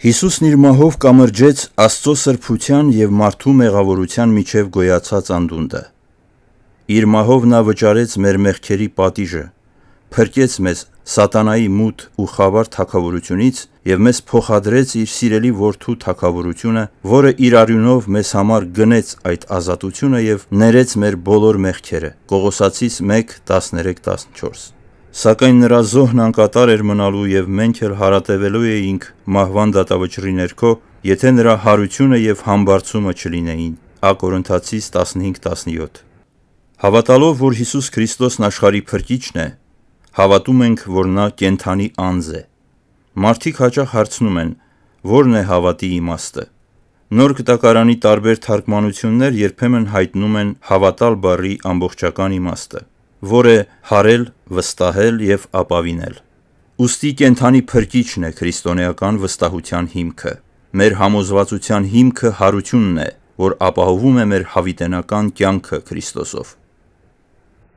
Հիսուսն իր մահով կամրջեց Աստծո սրբության և մարդու մեղավորության միջև գոյացած անդունդը։ Իր մահով նա վճարեց մեր մեղքերի պատիժը, փրկեց մեզ սատանայի մութ ու խավար թագավորությունից և մեզ փոխադրեց իր սիրելի որդու թագավորությունը, որը իր արյունով մեզ համար գնեց այդ ազատությունը և ներեց մեր բոլոր մեղքերը։ Կողոսացիս 1:13-14 Սակայն նրա զոհն անկատար էր մնալու և մենք էլ հարատևելու էինք մահվան դատավճռի ներքո, եթե նրա հարությունը և համբարձումը չլինեին։ Ա Կորնթացիս 15:17 Հավատալով, որ Հիսուս Քրիստոսն աշխարհի փրկիչն է, հավատում ենք, որ նա կենդանի անձ է։ Մարդիկ հաճախ հարցնում են. «Ո՞րն է հավատի իմաստը»։ Նոր Գտակարանի տարբեր թարգմանություններ երբեմն հայտնում են հավատալ բառի ամբողջական իմաստը, որ է հարել, վստահել և ապավինել։ Ուստի կենդանի Փրկիչն է քրիստոնեական վստահության հիմքը։ Մեր համոզվածության հիմքը հարությունն է, որ ապահովում է մեր հավիտենական կյանքը Քրիստոսով։